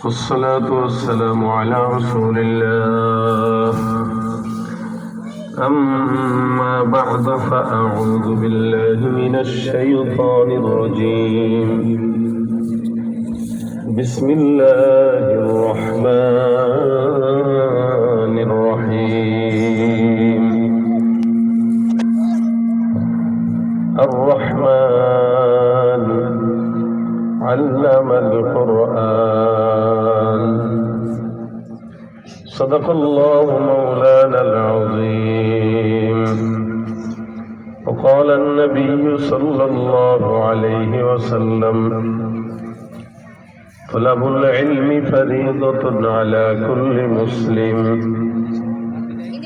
والصلاة والسلام على رسول الله أما بعد فأعوذ بالله من الشيطان الرجيم بسم الله الرحمن الرحيم الرحمن علم القرآن صدق الله مولانا العظيم وقال النبي صلى الله عليه وسلم طلب العلم فريضة على كل مسلم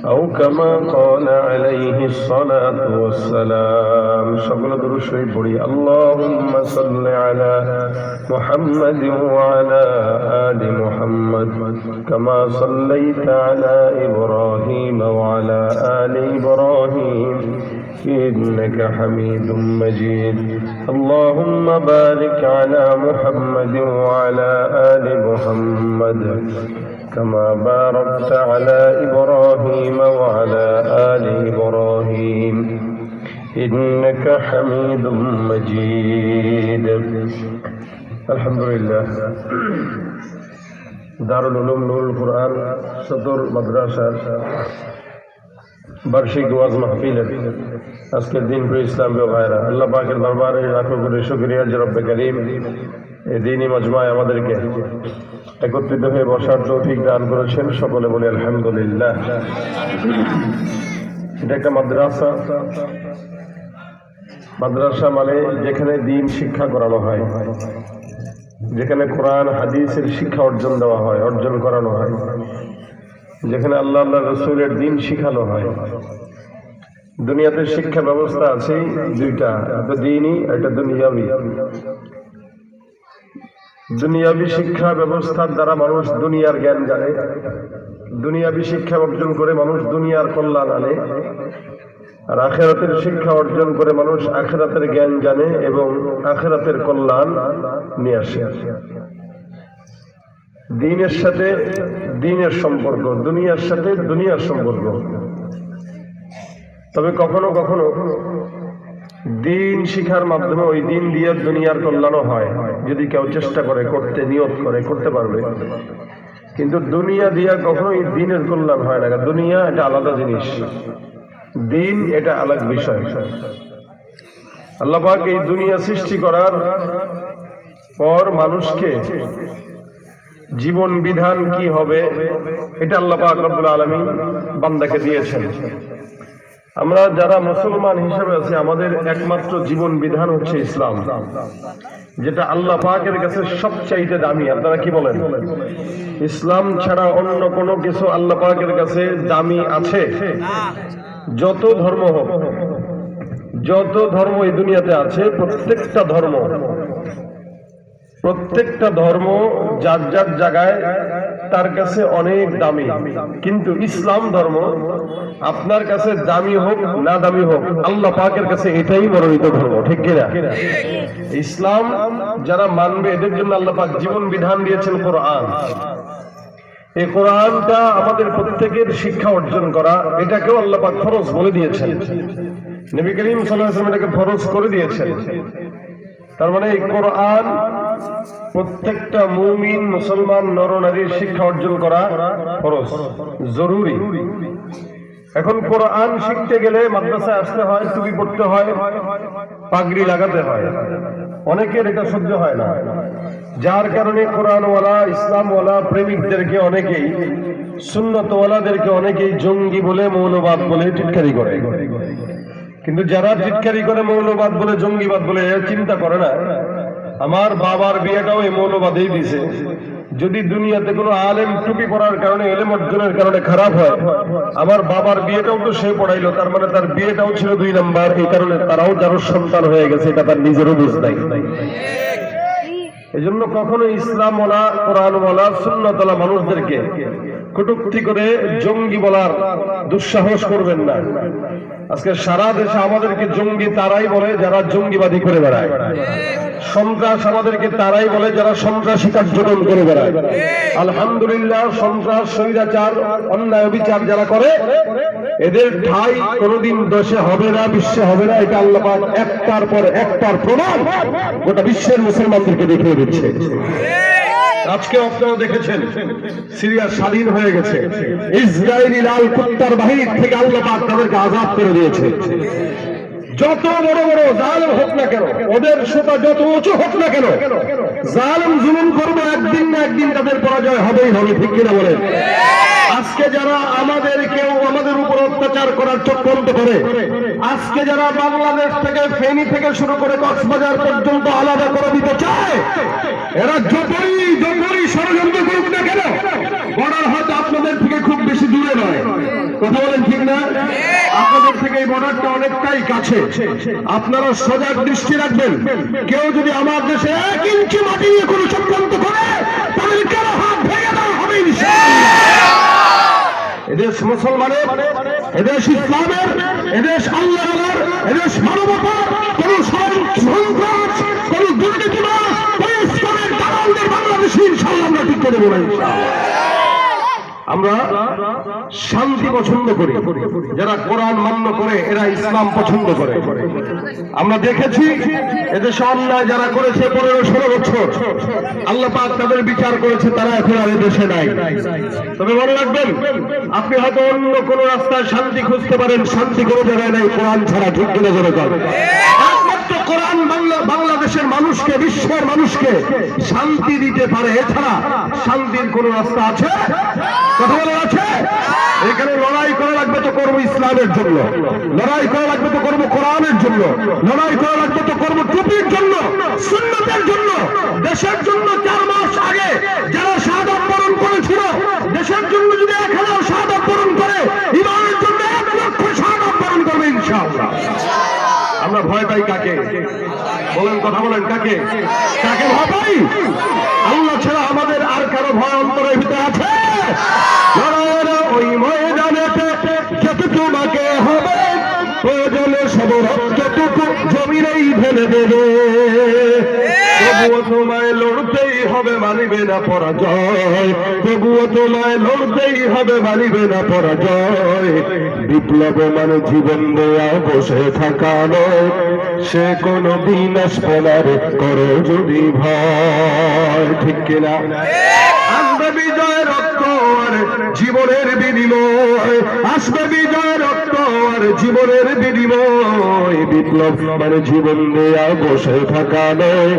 أو كما قال عليه الصلاة والسلام সকল দরুদ শরীফ পড়ি اللهم صل على محمد وعلى آل محمد كما صليت على إبراهيم وعلى آل إبراهيم إنك حميد مجيد اللهم بارك على محمد وعلى آل محمد كما باركت على إبراهيم وعلى آل إبراهيم إنك حميد مجيد الحمد لله دار العلوم نور القرآن সদর মাদ্রাসার বার্ষিক ওয়াজ মাহফিলের আজকের দিন প্রিয় ইসলামী ভাইরা আল্লাহ পাকের দরবারে লাখো কোটি শুকরিয়া যে রব্বে কারীম এই দ্বীনি মজমায় আমাদেরকে একত্রিত হয়ে বসার তৌফিক দান করেছেন। সকলে বলি আলহামদুলিল্লাহ। এটা একটা মাদ্রাসা। মাদ্রাসা মানে যেখানে দ্বীন শিক্ষা করানো হয়, যেখানে কোরআন হাদিসের শিক্ষা অর্জন দেওয়া হয়, অর্জন করানো হয়, যেখানে আল্লাহ রসুলের দ্বীন শিখানো হয়। দুনিয়াতে শিক্ষা ব্যবস্থা আছে দুইটা, একটা দ্বীনি একটা দুনিয়াবি। দুনিয়াবি শিক্ষা ব্যবস্থার দ্বারা মানুষ দুনিয়ার জ্ঞান জানে, দুনিয়াবি শিক্ষা অর্জন করে মানুষ দুনিয়ার কল্যাণ আনে, আর আখিরাতের শিক্ষা অর্জন করে মানুষ আখিরাতের জ্ঞান জানে এবং আখিরাতের কল্যাণ নিয়ে আসে। দ্বীনের সাথে দ্বীনের সম্পর্ক, দুনিয়ার সাথে দুনিয়ার সম্পর্ক। তবে কখনো কখনো দ্বীন শিখার মাধ্যমে ওই দ্বীন দিয়ে দুনিয়ার কল্যাণও হয়, যদি কেউ চেষ্টা করে, করতে নিয়ত করে, করতে পারবে। কিন্তু দুনিয়া দিয়া কখনোই দ্বীনের কল্যাণ হয় না। দুনিয়া এটা আলাদা জিনিস, দ্বীন এটা আলাদা বিষয়। আল্লাহ পাক এই দুনিয়া সৃষ্টি করার পর মানুষকে জীবন বিধান কি হবে এটা আল্লাহ পাক রব্বুল আলামিন বান্দাকে দিয়েছেন। আমরা যারা মুসলমান হিসেবে আছি, আমাদের একমাত্র জীবন বিধান হচ্ছে ইসলাম, যেটা আল্লাহ পাকের কাছে সবচাইতে দামি। আপনারা কি বলেন? ইসলাম ছাড়া অন্য কোনো কিছু আল্লাহ পাকের কাছে দামি আছে? যত ধর্ম হোক, যত ধর্ম এই দুনিয়াতে আছে, প্রত্যেকটা ধর্ম যার যার জায়গায় তার কাছে অনেক দামি। কিন্তু ইসলাম ধর্ম আপনার কাছে দামি হোক না দামি হোক, আল্লাহ পাকের কাছে এটাই মনোনীত ধর্ম, ঠিক কিনা? ইসলাম যারা মানবে এদের জন্য আল্লাহ পাক জীবন বিধান দিয়েছেন কোরআন। এই কোরআনটা আমাদের প্রত্যেকের শিক্ষা অর্জন করা, এটাকেও আল্লাহ পাক ফরজ বলে দিয়েছেন। নবী করিম সাল্লাল্লাহু আলাইহি ওয়াসাল্লাম এটাকে ফরজ করে দিয়েছেন। তার মানে এই কোরআন প্রত্যেকটা মুমিন মুসলমান নরনারীর শিক্ষা অর্জন করা ফরজ, জরুরি। এখন কোরআন শিখতে গেলে মাদ্রাসায় আসতে হয়, টুপি পড়তে হয়, পাগড়ি লাগাতে হয়। অনেকের এটা সহ্য হয় না, যার কারণে কোরআনওয়ালা ইসলামওয়ালা প্রেমিকদেরকে অনেকেই, সুন্নতওয়ালাদেরকে অনেকেই জঙ্গি বলে, মৌলবাদ বলে টিটকারি করে। কিন্তু যারা টিটকারি করে, মৌলবাদ বলে, জঙ্গিবাদ বলে, চিন্তা করে না আমার বাবার বিয়েটাও এই মৌলবাদেই দিছে। যদি দুনিয়াতে কোনো আলেম টুপি পড়ার কারণে, ইলম অর্জনের কারণে খারাপ হয়, আমার বাবার বিয়েটাও তো সে পড়াইলো, তার মানে তার বিয়েটাও ছিল 2 নাম্বার। এই কারণে তারাও যারও সন্তান হয়ে গেছে, এটা তার নিজেরও বুঝ নাই। এই জন্য কখনো ইসলামওয়ালা, কোরআনওয়ালা, সুন্নতওয়ালা মানুষদেরকে কটূক্তি করে জঙ্গি বলার দুঃসাহস করবেন না। আজকে সারা দেশে আমাদেরকে জঙ্গি তারাই বলে যারা জঙ্গিবাদী করে বেড়ায়, সন্ত্রাস আমাদেরকে তারাই বলে যারা সন্ত্রাসী কার্যক্রম করে বেড়ায়। আলহামদুলিল্লাহ, সন্ত্রাস, স্বৈরাচার, অন্যায় বিচার যারা করে এদের ঠাঁই কোনোদিন দেশে হবে না, বিশ্বে হবে না। এটা আল্লাহ পাক একটার পর একটার প্রমাণ গোটা বিশ্বের মুসলমানদেরকে দেখিয়ে দিচ্ছে। আজকে আপনারা দেখেছেন সিরিয়া স্বাধীন হয়ে গেছে, ইসরায়েলি লাল কুত্তার বাহিনীর থেকে আল্লাহ পাক তাদেরকে আজাদ করে দিয়েছে। যত বড় বড় জালেম হোক না কেন, ওদের সোতা যত উঁচু হোক না কেন, জালেম জুলুম করবো, একদিন না একদিন তাদের পরাজয় হবেই হবে, ঠিক কিনা বলেন? আজকে যারা আমাদের উপর অত্যাচার করার চক্রান্ত করে, আজকে যারা বাংলাদেশ থেকে ফেনী থেকে শুরু করে কক্সবাজার পর্যন্ত আলাদা করে দিতে চায়, এরা যতই ষড়যন্ত্র করুক না কেন, বর্ডার হয়তো আপনাদের থেকে খুব বেশি দূরে নয়, কথা বলেন ঠিক না? আপনাদের থেকে এই বর্ডারটা অনেকটাই কাছে। আপনারা সজাগ দৃষ্টি রাখবেন, কেউ যদি আমার দেশে 1 ইঞ্চি মাটি নিয়ে কোনো চক্রান্ত করে তাদের কারো হাত ভেঙে দেওয়া হবে ইনশাআল্লাহ। এদেশ মুসলমানের, এদেশ ইসলামের, এদেশ আল্লাহর, এদেশ মানবতার, কোন সন্ত্রাস, কোন দুর্নীতিবাজ, কোন ইসলামের দালালদের বাংলাদেশে ইনশাআল্লাহ আমরা ঠিক করে দেব ইনশাআল্লাহ। আমরা শান্তি পছন্দ করি, যারা কোরআন মান্য করে এরা ইসলাম পছন্দ করে। আমরা দেখেছি এদেশে অন্যায় যারা করেছে 15-16 বছর আল্লাহ পাক তাদের বিচার করেছে, তারা এখন আর এদেশে নাই। তবে মনে রাখবেন, আপনি হয়তো অন্য কোন রাস্তায় শান্তি খুঁজতে পারেন, শান্তি কোনো জায়গায় নাই কোরআন ছাড়া, ঠিক কিনা জোরে করেন? একমাত্র কোরআন বাংলাদেশের মানুষকে, বিশ্বের মানুষকে শান্তি দিতে পারে, এছাড়া শান্তির কোন রাস্তা আছে? কথা বলা আছে? এখানে লড়াই করা লাগবে তো করবো ইসলামের জন্য, লড়াই করা লাগবে তো করবো কোরআনের জন্য, লড়াই করা লাগবে তো করবো টুপির জন্য, সুন্নতের জন্য, দেশের জন্য। 4 মাস আগে যারা শাহাদাত বরণ করেছিল, দেশের জন্য যদি 1000 শাহাদাত বরণ করে, ইমানের জন্য 1 লক্ষ শাহাদাত বরণ করবে ইনশাআল্লাহ। আমরা ভয় পাই কাকে? বলেন, কথা বলেন, কাকে কাকে ভয় পাই? আল্লাহ ছাড়া আমাদের আর কারো ভয় অন্তরের ভিতরে আছে? ওই ময়দানেতে যত তোমাকে হবে প্রয়োজনে সব রক্তটুকু জমিনেই ঢেলে দেবে, তবুও তোমায় লড়তেই হবে, মানিবে না পরাজয়, তবুও তোমায় লড়তেই হবে, মানিবে না পরাজয়। বিপ্লব মানে জীবন দেয়া বসে থাকা নয়, সে কোনো দিন আসবে না রে, করো যদি ভয়, ঠিক কিনা? আসবে বিজয় রক্ত আর জীবনের বিনিময়, আসবে বিজয় রক্ত আর জীবনের বিনিময়। বিপ্লব মানে জীবন দেয়া বসে থাকা নয়,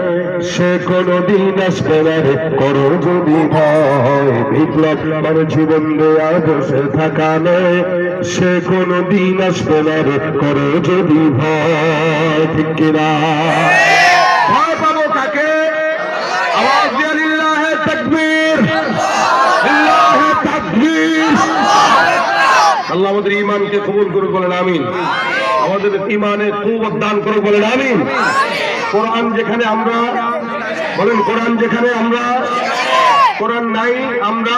সে কোনো দিন আসবে না রে, করো যদি ভয়। বিপ্লব মানে জীবন দেয়া বসে থাকা নয়, সে কোনো দিন আসবে না রে, করো যদি ভয়, ঠিক কিনা? ভয় পাবো কাকে? আওয়াজ দিয়ে লিল্লাহে তাকবীর, লিল্লাহে তাকবীর। আল্লাহ আমাদের ঈমানকে কবুল করুক, বলেন আমিন। আমাদের ঈমানে কুওয়াত দান করুক, বলেন আমিন। কোরআন যেখানে আমরা, বলেন কোরআন যেখানে আমরা, কোরআন নাই আমরা,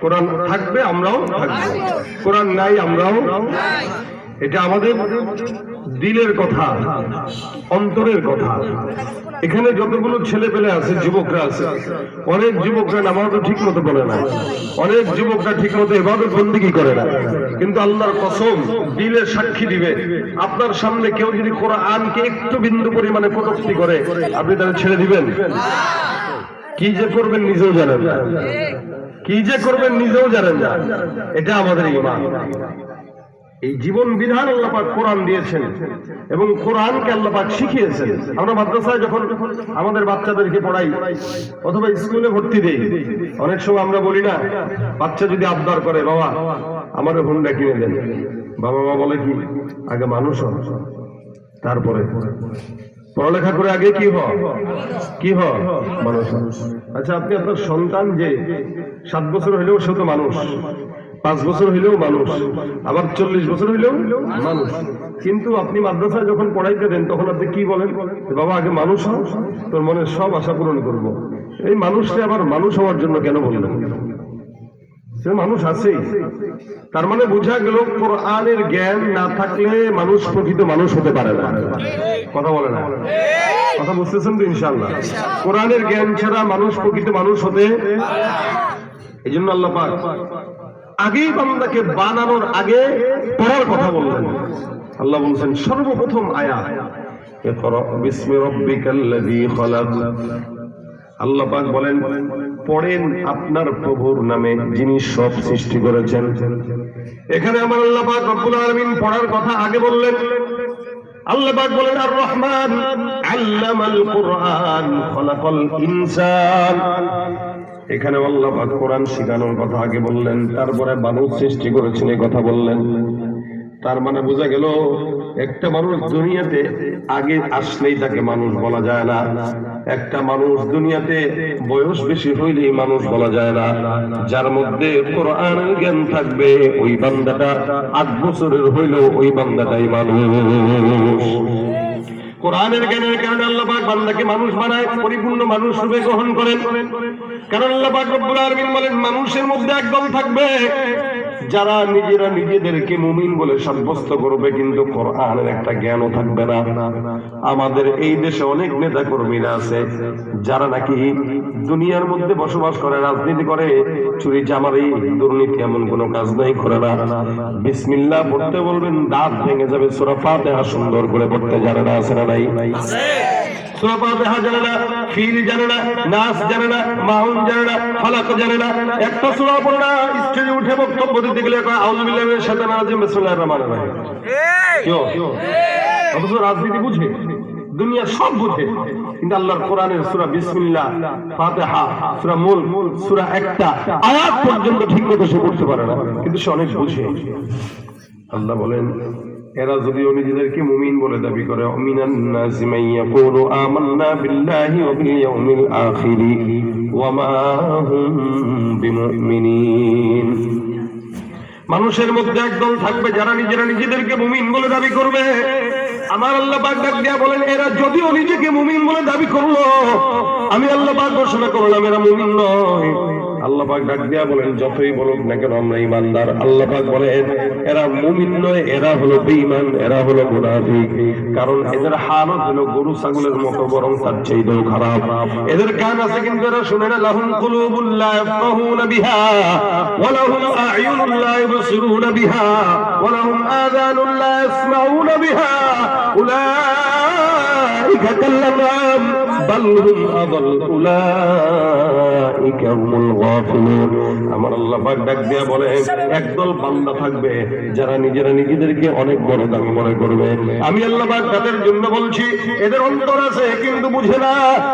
কোরআন থাকবে আমরাও থাকবো, কোরআন নাই আমরাও। এটা আমাদের দিলের কথা, অন্তরের কথা। এখানে যতগুলো ছেলে পেলে আছে, যুবকরা আছে, অনেক যুবকরা নামাজও ঠিক মতো পড়ে না, অনেক যুবকরা ঠিক মতো ইবাদত বন্দেগী করে না, কিন্তু আল্লাহর কসম দিলে সাক্ষী দিবে, আপনার সামনে কেউ যদি কোরআনকে একটু বিন্দু পরিমাণে কটূক্তি করে, আপনি তাদের ছেড়ে দিবেন? কি যে করবেন নিজেও জানেন না, কি যে করবেন নিজেও জানেন না। এটা আমাদের ঈমান। এই জীবন বিধান আল্লাহ পাক কোরআন দিয়েছেন এবং কোরআনকে আল্লাহ পাক শিখিয়েছেন। আমরা মাদ্রাসায় যখন আমাদের বাচ্চাদেরকে পড়াই অথবা স্কুলে ভর্তি দেই, অনেক সময় আমরা বলি না, বাচ্চা যদি আবদার করে, বাবা আমাদের হুন্ডা কিনে দেন, বাবা মা বলে কি, আগে মানুষ হন, তারপরে পড়ালেখা করে আগে কি হয় মানুষ। আচ্ছা, আপনি আপনার সন্তান যে 7 বছর হইলেও সে তো মানুষ, 5 বছর হইলেও মানুষ, আবার 40 বছর হইলেও মানুষ, কিন্তু আপনি মাদ্রাসায় যখন পড়াইতে দেন তখন আপনি কি বলেন? বাবা আগে মানুষ হও, তোর মনের সব আশা পূরণ করবো। এই মানুষটা আবার মানুষ হওয়ার জন্য কেন বললেন? সে মানুষ আছেই। তার মানে বোঝা গেল কোরআনের জ্ঞান না থাকলে মানুষ প্রকৃত মানুষ হতে পারে না। কথা বলে না? কথা বুঝতেছেন তো? ইনশাআল্লাহ কোরআনের জ্ঞান ছাড়া মানুষ প্রকৃত মানুষ হতে। এই জন্য আল্লাহ পাক আগেই বান্দাকে বানানোর আগে পড়ার কথা বললেন। আল্লাহ বলছেন সর্বপ্রথম আয়াত, ইকরা বিসমি রাব্বিকাল্লাযী খালাক। আল্লাহ পাক বলেন পড়েন আপনার প্রভুর নামে যিনি সব সৃষ্টি করেছেন। এখানে আমার আল্লাহ পাক রব্বুল আলামিন পড়ার কথা আগে বললেন। আল্লাহ পাক বলেন আর রহমান আল্লামাল কুরআন খালাকাল ইনসান। এখানে আল্লাহ পাক কোরআন শিখানোর কথা আগে বললেন, তারপরে মানুষ সৃষ্টি করেছেন এই কথা বললেন। তার মানে বোঝা গেল একটা মানুষ দুনিয়াতে আগে আসলেই তাকে মানুষ বলা যায় না। একটা মানুষ দুনিয়াতে বয়স বেশি হইলেই মানুষ বলা যায় না। যার মধ্যে কোরআনের জ্ঞান থাকবে ওই বান্দাটা 8 বছরের হইলেও ওই বান্দাটাই মানুষ। কোরআনের জ্ঞানের কারণে আল্লাহ পাক বান্দাকে মানুষ বানায়, পরিপূর্ণ মানুষ রূপে গ্রহণ করেন। কারণ আল্লাহ পাক রব্বুল আলামিন বলেন মানুষের মধ্যে একদল থাকবে যারা নিজেরা নিজেদেরকে মুমিন বলে সাব্যস্ত করবে, কিন্তু কোরআনের একটা জ্ঞানও থাকবে না। আমাদের এই দেশে অনেক নেতা কর্মীরা আছে যারা নাকি দুনিয়ার মধ্যে বসবাস করে, রাজনীতি করে, চুরি চামারি দুর্নীতি এমন কোনো কাজ নাই, করে না। বিসমিল্লাহ পড়তে বলবেন দাঁত ভেঙে যাবে। সূরা ফাতিহা সুন্দর করে পড়তে জানে না, আছে না নাই? সূরা ফাতিহা জানে না, ফিল জানে না, নাস জানে না, মাউন জানে না, ফালাক জানে না। একটা সূরা পড়ে না, স্টেজে উঠে বক্তব্য দিতে গেলে কয় আউযু বিল্লাহি মিনাশ শাইতানির রাজিম বিসমিল্লাহির রহমানির রহিম। অথচ রাজনীতি বুঝে, দুনিয়া সব বুঝে, কিন্তু আল্লাহর কোরআনের সূরা বিসমিল্লাহ, ফাতিহা, সূরা মুলক, সূরা একটা আয়াত পর্যন্ত ঠিক মতো সে পড়তে পারে না, কিন্তু সে অনেক বুঝে। আল্লাহ বলেন এরা যদিও নিজেদেরকে মুমিন বলে দাবি করে, মিনান নাসি মান ইয়াকুলু আমান্না বিল্লাহি ওয়া বিল ইয়াউমিল আখির ওয়া মা হুম বিমুমিনিন। মানুষের মধ্যে একদল থাকবে যারা নিজেরা নিজেদেরকে মুমিন বলে দাবি করবে। আমার আল্লাহ পাক ডাক দিয়া বলেন এরা যদিও নিজেকে মুমিন বলে দাবি করলো, আমি আল্লাহ পাক ঘোষণা করলাম এরা মুমিন নয়। আল্লাহ পাক ডাক দিয়া বলেন যতই বলুক না কেন আমরা ঈমানদার। আল্লাহ পাক বলেন এরা মুমিন নয়, এরা হলো বেঈমান, এরা হলো মুনাফিক। কারণ এদের হালত হলো গরু ছাগলের মতো, বরং তার চাইতেও খারাপ। এদের কান আছে কিন্তু এরা শুনে না। লাহুম কুলুবুল লা ইয়াফকাহুনা বিহা ওয়া লাহুম আ'য়ুনুন লা ইবসিরুনা বিহা ওয়া লাহুম আযানুন লা ইয়াসমাউনা বিহা উলাইকা কাল্লাম বাল হুম আযাল উলাইকা হুমুল গাফিলুন। আমার আল্লাহ পাক ডাক দিয়া বলে একদল বান্দা থাকবে যারা নিজেরা নিজেদেরকে অনেক বড় দামি মনে করবে। আমি আল্লাহ পাক তাদের জন্য বলছি এদের অন্তর আছে কিন্তু বুঝে না,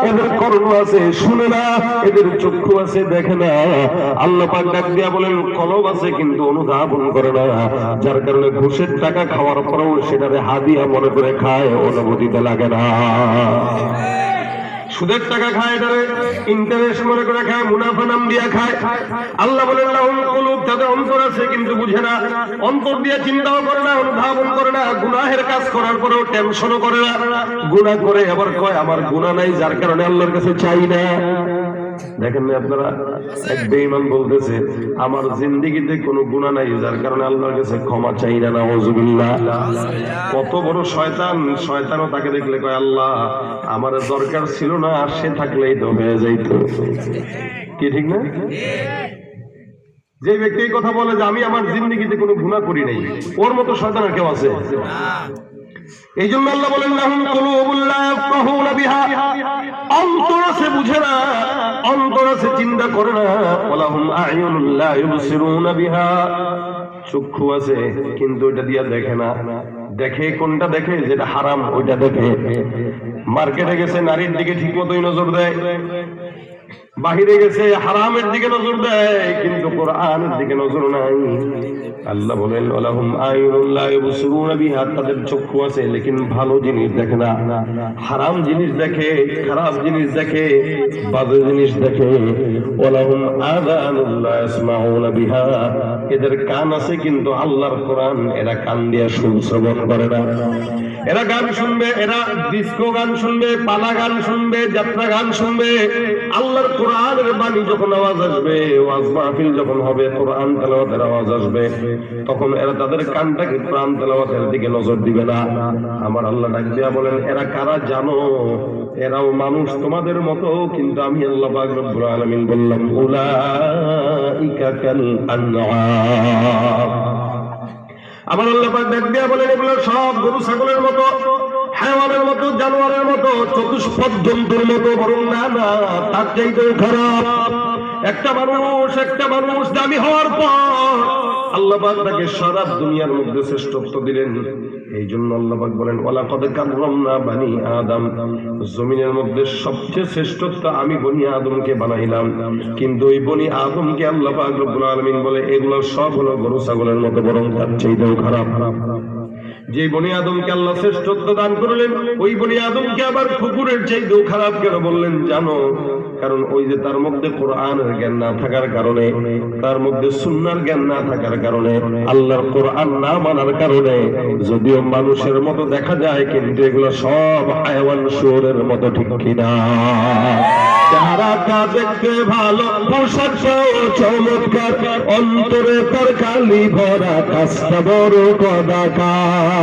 এদের কর্ণ আছে শুনে না, এদের চক্ষু আছে দেখে না। আল্লাহ পাক ডাক দিয়া বলেন কলব আছে কিন্তু অনুধাবন করে না, যার কারণে ঘুষের টাকা খাওয়ার পরেও সেটারে হাদিয়া মনে করে খায়, অনুভূতিতে লাগে না। সুদের টাকা খায়, এটারে ইন্টারেস্ট মনে করে খায়, মুনাফা নাম দিয়া খায়। আল্লাহ বলেন লাহুম কুলুব, তাদের অন্তর আছে কিন্তু বুঝে না, অন্তর দিয়ে চিন্তাও করে না, অনুধাবন করে না। গুনাহের কাজ করার পরেও টেনশনও করে না। গুনাহ করে আবার কয় আমার গুনাহ নাই, যার কারণে আল্লাহর কাছে চাই না। দেখেন না আপনারা, এক বেঈমান বলতেছে আমার জিন্দেগিতে কোনো গুনাহ নাই, যার কারণে আল্লাহর কাছে ক্ষমা চাই না। নাউযুবিল্লাহ। কত বড় শয়তান! শয়তানও তাকে দেখলে কয় আল্লাহ আমার দরকার ছিল না, আর সে থাকলেই তো হয়ে যাইত। কি ঠিক না? যে ব্যক্তি এই কথা বলে যে আমি আমার জিন্দেগিতে কোনো গুনাহ করি নাই, ওর মতো শয়তান আর কেউ আছে? এই জন্য আল্লাহ বলেন লাহুম কুলুবুল লা ইয়াফকাহুনা বিহা, অন্তর আছে বুঝে না, অন্তর আছে চিন্তা করে না। ওয়ালাহুম আ'য়ুনুল লা ইবসিরুনা বিহা, চক্ষু আছে কিন্তু ওইটা দিয়া দেখে না। দেখে কোনটা? দেখে যেটা হারাম ওইটা দেখে। মার্কেটে গেছে নারীর দিকে ঠিক মতোই নজর দেয়, বাহিরে গেছে হারামের দিকে নজর দেয়, কিন্তু কোরআনের দিকে নজর নাই। আল্লাহ বলেন ওয়ালাহুম আ'য়ুনুল লা ইবসিরুনা বিহা, তাদের চক্ষু আছে লেকিন ভালো জিনিস দেখে না, হারাম জিনিস দেখে, খারাপ জিনিস দেখে, বাজে জিনিস দেখে। ওয়ালাহুম আযানুল লা ইয়াসমাউনা বিহা, এদের কান আছে কিন্তু আল্লাহর কোরআন এরা কান দিয়ে শ্রবণ করে না। এরা গান শুনবে, এরা ডিস্কো গান শুনবে, পালা গান শুনবে, যাত্রা গান শুনবে, আল্লাহর কোরআনের বাণী বাণী যখন আওয়াজ আসবে, ওয়াজ মাহফিল যখন হবে, কোরআন তেলাওয়াতের আওয়াজ আসবে, তখন এরা তাদের কানটাকে কোরআন তেলাওয়াতের দিকে নজর দিবে না। আমার আল্লাহ ডাক দিয়া বলেন, এরা কারা জানো? এরাও মানুষ তোমাদের মতো, কিন্তু আমি আল্লাহ পাক রব্বুল আলামিন বললাম উলাইকা কাল আনআম। আমার আল্লাহ পাক ডাক দিয়া বলেন, এগুলো সব গরু ছাগলের মতো, হায়াওয়ানের মতো, জানোয়ারের মতো, চতুষ্পদ জন্তুর মতো, বরং না না, তার চাইতেও খারাপ। একটা মানুষ দামি হওয়ার পর আল্লাহ পাক তাকে সারা দুনিয়ার মধ্যে শ্রেষ্ঠত্ব দিলেন। এই জন্য আল্লাহ পাক বলেন, ওয়ালাকাদ কাররামনা বানি আদম, জমিনের মধ্যে সবচেয়ে শ্রেষ্ঠত্ব আমি বনি আদমকে বানাইলাম। কিন্তু ওই বনি আদমকে আল্লাহ পাক রব্বুল আলামিন বলে এগুলো সব হলো গরু ছাগলের মতো, বরং তার চাইতেও খারাপ। যে বনি আদমকে আল্লাহ শ্রেষ্ঠত্ব দান করলেন, ওই বনি আদমকে আবার কুকুরের চাইতেও খারাপ কেন বললেন জানো? কারণ ওই যে তার মধ্যে কোরআনের জ্ঞান না থাকার কারণে, তার মধ্যে সুন্নাহর জ্ঞান না থাকার কারণে, আল্লাহর কোরআন না মানার কারণে যদিও মানুষের মতো দেখা যায়, কিন্তু এগুলো সব হায়াওয়ান শুয়োরের মতো, ঠিক কিনা? চেহারাটা দেখতে ভালো, পোশাকটাও চমৎকার, অন্তরে তার কালি ভরা, কাজটা বড় কদাকার।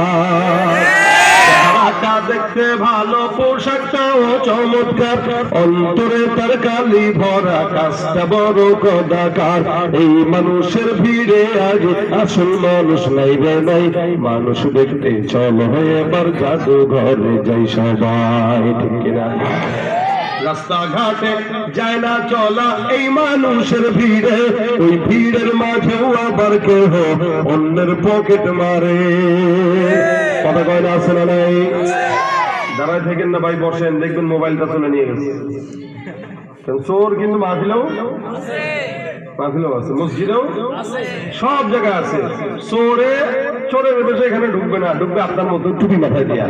চেহারাটা দেখতে ভালো, পোশাকটাও চমৎকার, অন্তরে তার কালি ভরা, কাজটা বড় কদাকার। এই মানুষের ভিড়ে আগে আসল মানুষ নাই রে নাই, মানুষ দেখতে চলো এবার জাদুঘরে যাই সবাই, ঠিক কিনা? রাস্তাঘাটে যায় না চলা এই মানুষের ভিড়ে, ওই ভিড়ের মাঝেও আবার কেহ অন্যের পকেট মারে। কথা কয় না, আছে না নাই? দাঁড়ায় থাকেন না ভাই, বসেন, দেখবেন মোবাইলটা তুলে নিয়ে গেছে। চোর কিন্তু মাহফিলেও আছে, মসজিদেও সব জায়গায় আছে। চোরের বেশে এখানে ঢুকবে না, ঢুকবে আপনার মতো টুপি মাথায় দিয়া,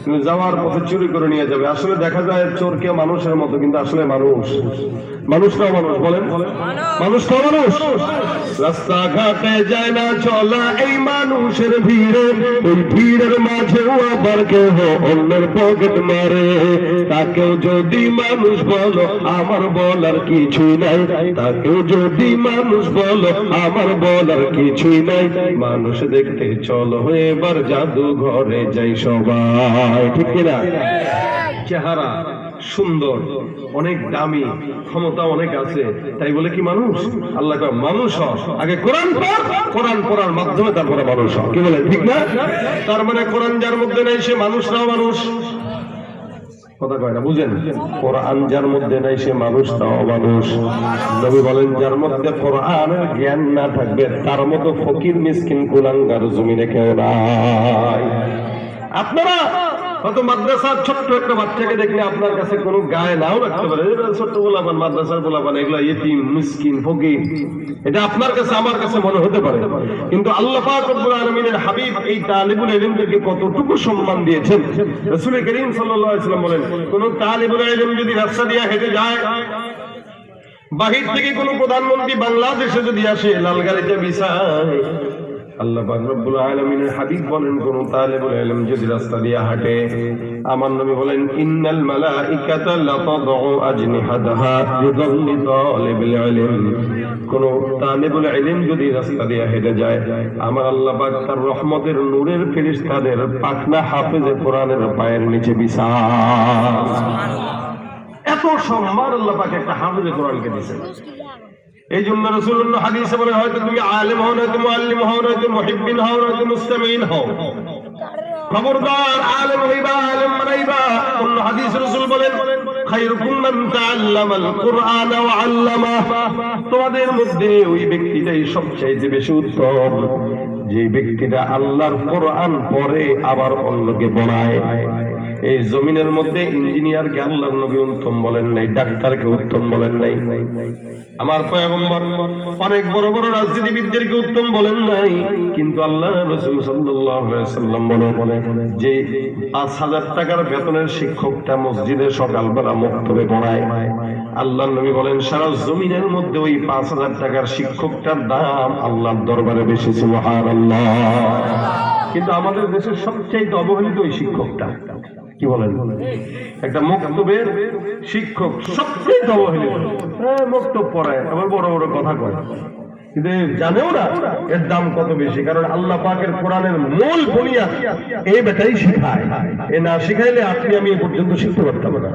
কিন্তু যাওয়ার পথে চুরি করে নিয়ে যাবে। আসলে দেখা যায় চোরকে মানুষের মতো, কিন্তু আসলে মানুষটাও মানুষ। বলেন, মানুষটাও মানুষ। রাস্তাঘাটে যায় না চলা এই মানুষের ভিড়ে, ওই ভিড়ের মাঝেও আবার কেহ অন্যের পকেট মারে। তাকেও যদি মানুষ বলো আমার বলার কিছুই নাই, তাকেও যদি মানুষ বলো আমার বলার কিছুই নাই। মানুষ দেখতে চলো এবার জাদুঘরে যাই সবাই, ঠিক কিনা? চেহারা সুন্দর, অনেক দামি, ক্ষমতা অনেক আছে, তাই বলে কি মানুষ? আল্লাহ কয় মানুষ আগে কোরআন পড়, কোরআন পড়ার মাধ্যমে তারপরে মানুষ হ। কি বলে, ঠিক না? তার মানে কোরআন যার মধ্যে নাই সে মানুষ নাও মানুষ। কথা কয় না, বুঝেন? কোরআন যার মধ্যে নাই সে মানুষ নাও মানুষ। নবী বলেন, যার মধ্যে কোরআনের জ্ঞান না থাকবে তার মতো ফকির মিসকিন কুলাঙ্গার জমিনে কেউ নাই। আপনারা কত মাদ্রাসার ছোট্ট একটা বাচ্চাকে দেখলে আপনার কাছে কোনো গায়ে নাও রাখতে পারে, ছোট্ট গোলাপান, মাদ্রাসার গোলাপান, এগুলো ইতিম মিসকিন ফকির, এটা আপনার কাছে আমার কাছে মনে হতে পারে। কিন্তু আল্লাহ পাক রব্বুল আলামিনের হাবিব এই তালিবুল ইলমদেরকে কতটুকু সম্মান দিয়েছেন। রাসূল করিম সাল্লাল্লাহু আলাইহি ওয়াসাল্লাম বলেন, কোন তালিবুল ইলম যদি রাস্তা দিয়ে হেঁটে যায়, বাহির থেকে কোন প্রধানমন্ত্রী বাংলাদেশে যদি আসে, লাল গাড়িতে বিছায়, আল্লাহ পাক রব্বুল আলামিনের হাবিব বলেন, কোন তালিবুল ইলম যদি রাস্তা দিয়ে হাঁটে, আমার নবী বলেন, ইন্নাল মালাইকাতা লাতাদউ আজনিহাতাহা লিযাল্লি তালিবুল ইলম। কোন তালিবুল ইলম যদি রাস্তা দিয়ে হেঁটে যায়, আমার আল্লাহ পাক তার রহমতের নূরের ফেরেশতাদের পাখনা হাফেজে কোরআনের পায়ের নিচে বিছায়। এত সম্মান আল্লাহ পাক একটা হাফেজে কোরআনকে দিয়েছেন। এই জন্য রাসূলুল্লাহ হাদিসে বলে, হয়তো তুমি আলেম হও, নয়তো মুআল্লিম হও, নয়তো মুহিব্বিন হও, নয়তো মুস্তামিন হও, খবরদার আলেম হইবা, আলেম বানাইবা। অন্য হাদিস রাসূল বলেন, খায়রুকুম মান তাআল্লামাল কুরআন ওয়া আল্লামাহু। তোমাদের মধ্যে ওই ব্যক্তিটাই সবচেয়ে বেশি উত্তম, যে ব্যক্তিটা আল্লাহর কোরআন পড়ে আবার অন্যকে পড়ায়। এই জমিনের মধ্যে ইঞ্জিনিয়ারকে আল্লাহর নবী উত্তম বলেন নাই, ডাক্তারকে উত্তম বলেন নাই, আমার পয়গম্বর অনেক বড় বড় রাজনীতিবিদদেরকে উত্তম বলেন নাই, কিন্তু আল্লাহ রাসূল সাল্লাল্লাহু আলাইহি ওয়াসাল্লাম বলেন, যে ৫,০০০ টাকার বেতনের শিক্ষকটা মসজিদে সকালবেলা মক্তবে পড়ায়, আল্লাহর নবী বলেন সারা জমিনের মধ্যে ওই ৫,০০০ টাকার শিক্ষকটার দাম আল্লাহর দরবারে বেশি, সুবহানাল্লাহ। কিন্তু আমাদের দেশের সবচেয়ে অবহেলিত ওই শিক্ষকটা, কি বলেন? একটা মক্তবের শিক্ষক সবচেয়ে অবহেলিত, মক্তব পড়ায় আবার বড় বড় কথা কয়, কিন্তু জানেও না এর দাম কত বেশি। কারণ আল্লাহ পাকের কোরআনের মূল বুনিয়াদ এই বেটাই শিখায়। এ না শিখাইলে আপনি আমি এ পর্যন্ত শিখতে পারতাম না।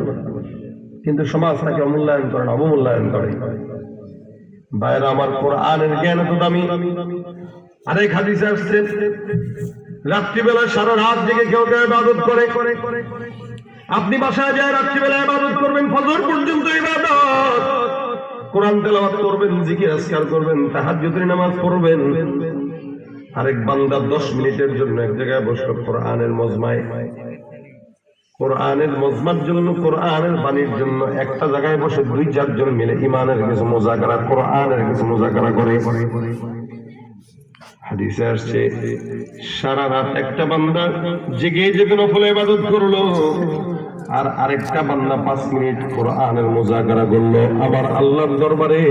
কিন্তু সমাজ তাকে অমূল্যায়ন করে, অবমূল্যায়ন করে। ভাইরা আমার, কোরআনের জ্ঞান তো দামি। আরেক হাদিসে আসছে, রাত্রিবেলা সারা রাত জেগে কেউ কেউ ইবাদত করে। আপনি বাসায় যায় রাত্রিবেলা ইবাদত করবেন, ফজর পর্যন্ত ইবাদত, কোরআন তেলাওয়াত করবেন, জিকির আজকার করবেন, তাহাজ্জুদের নামাজ পড়বেন। আরেক বান্দা 10 মিনিটের জন্য এক জায়গায় বসলো কোরআনের মজমায়, কোরআনের মজমার জন্য, কোরআনের বাণীর জন্য একটা জায়গায় বসে 2-4 জন মিলে ইমানের কিছু মুযাকারা, কোরআনের কিছু মুযাকারা করে। হাদিসে আসছে, সারা রাত একটা বান্দা জেগে জেগে নফল ইবাদত করলো, আর আরেকটা বান্দা 5 মিনিট কোরআনের মুযাকারা করলো। আবার আল্লাহর দরবারে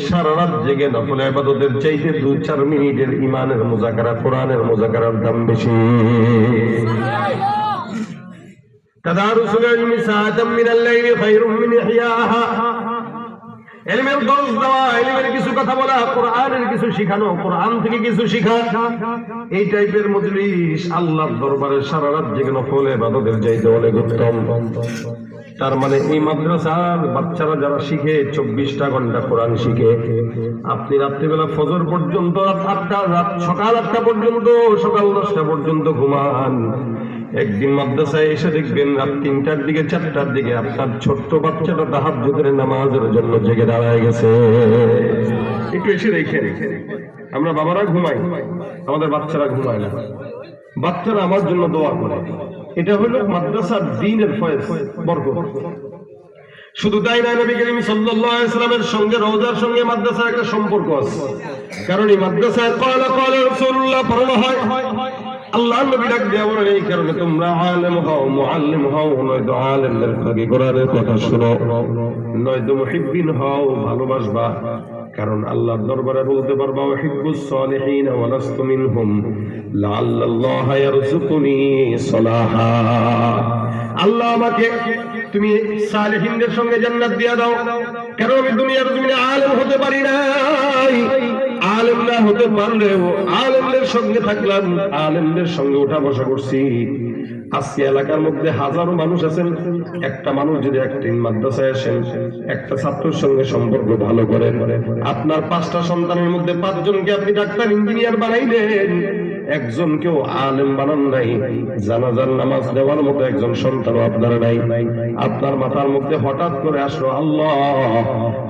সারা রাত জেগে নফল ইবাদতের চাইতে 2-4 মিনিটের ইমানের মুযাকারা, কোরআনের মুযাকারার দাম বেশি। তাদারুসুল ইলমি সাআতাম মিনাল লাইলি খায়রুম মিন ইহইয়াহা। ইলমের দরস দেওয়া, ইলমের কিছু কথা বলা, কোরআনের কিছু শিখানো, কোরআন থেকে কিছু শিখা, এই টাইপের মজলিস আল্লাহর দরবারে সারা রাত জেগে নফল ইবাদতের চাইতে অনেক উত্তম। তার মানে এই মাদ্রাসার বাচ্চারা যারা শিখে 24টা ঘন্টা কোরআন শিখে, আপনি রাত্রিবেলা ফজর পর্যন্ত, সকাল 8টা পর্যন্ত, সকাল 10টা পর্যন্ত ঘুমান। একদিন মাদ্রাসায় এসে দেখবেন রাত 3টার দিকে 4টার দিকে আপনার ছোট্ট বাচ্চাটা তাহাজ্জুদের নামাজের জন্য জেগে দাঁড়ায় গেছে। একটু এসে দেখেন, আমরা বাবারা ঘুমাই, আমাদের বাচ্চারা ঘুমায় না। বাচ্চারা আমার জন্য দোয়া করে। এটা হলো মাদ্রাসার দ্বীনের ফয়েজ, বরকত। শুধু তাই না, নবী করিম সাল্লাল্লাহু আলাইহি ওয়াসাল্লামের সঙ্গে রওজার সঙ্গে মাদ্রাসার একটা সম্পর্ক আছে। কারণ এই মাদ্রাসায় ক্বালা রাসূলুল্লাহ পড়ানো হয়। আল্লাহ নবী ডাক দেয়া বলেন, এই কারণে তোমরা আলেম হও, মুআল্লিম হও, নয়তো আলেমদের থেকে কোরআনের কথা শোনো, নয়তো মুহিব্বিন হও, ভালোবাসবা। কারণ আল্লাহর দরবারে বলতে পারবা, উহিব্বুস সালিহিন ওয়া লাস্তু মিনহুম লাআল্লাল্লাহা ইয়ারযুকুনি সালাহা। আল্লাহ আমাকে তুমি সালেহিনদের সঙ্গে জান্নাত দিয়া দাও। কারণ আমি দুনিয়ার জমিনে আলেম হতে পারি নাই, আলেম না হতে পারলেও আলেমদের সঙ্গে থাকলাম, আলেমদের সঙ্গে উঠা বসা করছি। আজকে এলাকার মধ্যে হাজারো মানুষ আছেন, একটা মানুষ যদি একদিন মাদ্রাসায় আসেন, একটা ছাত্রের সঙ্গে সম্পর্ক ভালো করেন, আপনার 5টা সন্তানের মধ্যে 5 জনকে আপনি ডাক্তার ইঞ্জিনিয়ার বানাইলেন, একজনকেও আলেম বানান নাই। জানাজার নামাজ দেওয়ার মতো একজন সন্তানও আপনার নাই। আপনার মাথার মধ্যে হঠাৎ করে আসলো, আল্লাহ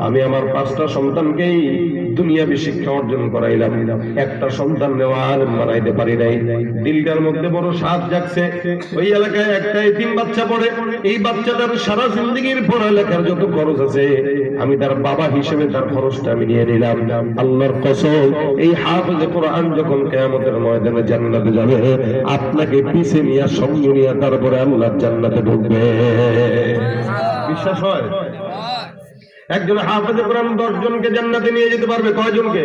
আমি আমার 5টা সন্তানকেই দুনিয়াবি শিক্ষা অর্জন করাইলাম, একটা সন্তান নেওয়া আলেম বানাইতে পারি নাই। দিলটার মধ্যে বড় সাধ জাগছে, ওই এলাকায় একটা এতিম বাচ্চা পড়ে, এই বাচ্চাটার সারা জিন্দেগির পড়ালেখার যত খরচ আছে আমি তার বাবা হিসেবে তার খরচটা আমি নিয়ে নিলাম। আল্লাহর কসম, এই হাফেজে কোরআন যখন কিয়ামতের ময়দানে জান্নাতে যাবে, আপনাকে পিছে নিয়ে সঙ্গে নিয়ে তারপরে আল্লাহর জান্নাতে ঢুকবে। বিশ্বাস হয়? একজন হাফেজে কোরআন 10 জনকে জান্নাতে নিয়ে যেতে পারবে। কয়জনকে?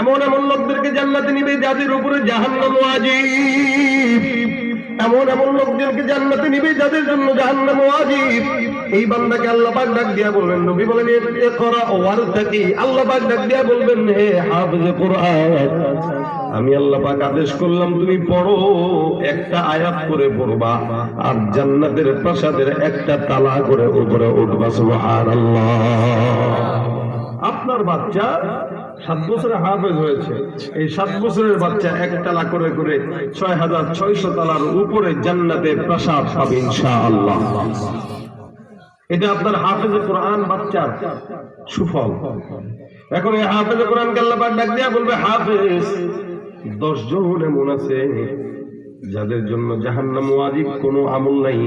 এমন এমন লোকদেরকে জান্নাতে নিবে যাদের উপরে জাহান্নাম ওয়াজিব। এমন এমন লোকদেরকে জান্নাতে নিবে যাদের জন্য জাহান্নাম ওয়াজিব। এই বান্দাকে আল্লাহ পাক ডাক দিয়া বলবেন, নবী বলেন ইকরা ওয়ারতাকি, আল্লাহ পাক ডাক দিয়া বলবেন, হে হাফেজে কোরআন, আমি আল্লাহ পাক আদেশ করলাম তুমি পড়ো, একটা আয়াত করে পড়বা, আর জান্নাতের প্রাসাদের একটা তালা করে উপরে উঠবা। সুবহানাল্লাহ। আপনার বাচ্চা 7 বছরে হাফেজ হয়েছে, এই 7 বছরের বাচ্চা একতলা করে করে 6600 তালার উপরে জান্নাতের প্রাসাদ পাবে ইনশাআল্লাহ। এটা আপনার হাফেজে কোরআন বাচ্চার সুফল। এখন এই হাফেজে কোরআনকে আল্লাহ পাক ডাক দিয়া বলবে, হাফেজ 10 জন এমন আছে যাদের জন্য জাহান্নাম ওয়াজিব কোনো আমল নাই,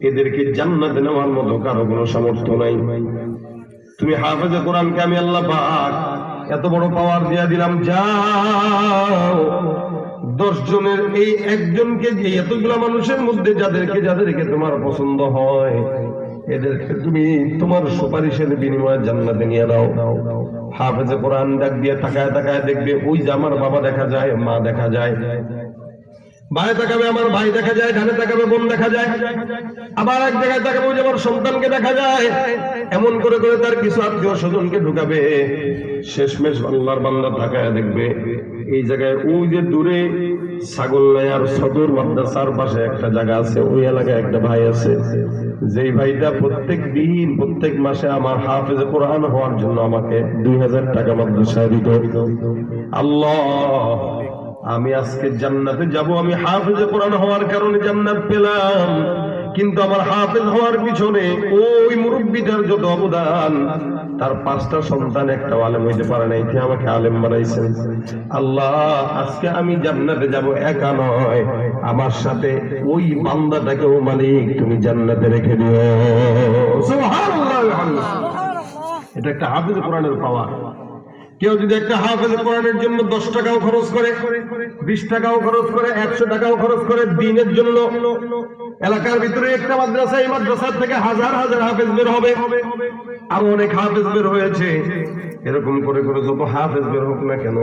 এদেরকে জান্নাতে নেওয়ার মতো কারো কোনো সামর্থ্য নাই। তুমি হাফেজে কোরআনকে আমি আল্লাহ পাক এত বড় পাওয়ার দিয়া দিলাম, যাও 10 জনের এই একজনকে, যে এতগুলা মানুষের মধ্যে যাদেরকে তোমার পছন্দ হয়, এদেরকে তুমি তোমার সুপারিশের বিনিময়ে জান্নাতে নিয়ে দাও। হাফেজে কোরআন ডাক দিয়ে তাকায় তাকায় দেখবে, ওই যে আমার বাবা দেখা যায়, মা দেখা যায়, বাঁয়ে তাকাবে আমার ভাই দেখা যায়, ডানে তাকাবে বোন দেখা যায়, আবার এক জায়গায় তাকাবে ওই যে আমার সন্তানকে দেখা যায়। এমন করে করে তার কিছু আত্মীয় স্বজনকে ঢুকাবে। শেষমেশ আল্লাহর বান্দা তাকায় দেখবে এই জায়গায় ওই যে দূরে ছাগলনাইয়ার সদর মাদ্রাসার পাশে একটা জায়গা আছে, ওই এলাকায় একটা ভাই আছে, যেই ভাইটা প্রত্যেক দিন প্রত্যেক মাসে আমার হাফেজে কোরআন হওয়ার জন্য আমাকে 2000 টাকা মাদ্রাসায় দিত। আল্লাহ, আমি আজকে জান্নাতে যাব, আমি হাফেজে কোরআন হওয়ার কারণে জান্নাত পেলাম, কিন্তু আমার হাফেজ হওয়ার পিছনে ওই মুরব্বিটার যত অবদান, তার 5টা সন্তান একটা আলেম হইতে পারে না, এতে আমাকে আলেম বানাইছেন। আল্লাহ, আজকে আমি জান্নাতে যাব, একা নয়, আমার সাথে ওই বান্দাটাকেও মালিক তুমি জান্নাতে রেখে দিও। সুবহানাল্লাহ ওয়া বিহামদিহি। এটা একটা হাফেজ কোরআনের পাওয়ার। কেউ যদি একটা হাফেজ কোরআনের জন্য 10 টাকাও খরচ করে, 20 টাকাও খরচ করে, 100 টাকাও খরচ করে দ্বীনের জন্য, এলাকার ভিতরে একটা মাদ্রাসা, এই মাদ্রাসার থেকে হাজার হাজার হাফেজ বের হবে, আরো অনেক হাফেজ বের হয়েছে। এরকম করে করে যত হাফেজ বের হোক না কেন,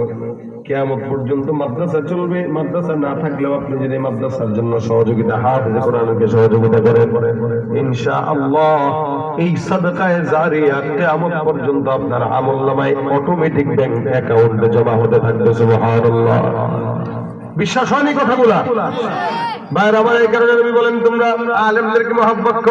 কিয়ামত পর্যন্ত মাদ্রাসা চলবে। মাদ্রাসা না থাকলেও আপনি যদি মাদ্রাসার জন্য সহযোগিতা, হাফেজ কোরআনকে সহযোগিতা করেন, ইনশাআল্লাহ এই সাদকায়ে জারিয়া কিয়ামত পর্যন্ত আপনার আমলনামায় অটোমেটিক ব্যাংক অ্যাকাউন্টে জমা হতে থাকবে। সুবহানাল্লাহ। বিশ্বাস হয়নি কথাগুলা? ভাইরা আমার, এই কারণে নবী বলেন তোমরা আলেমদেরকে মহব্বত করো।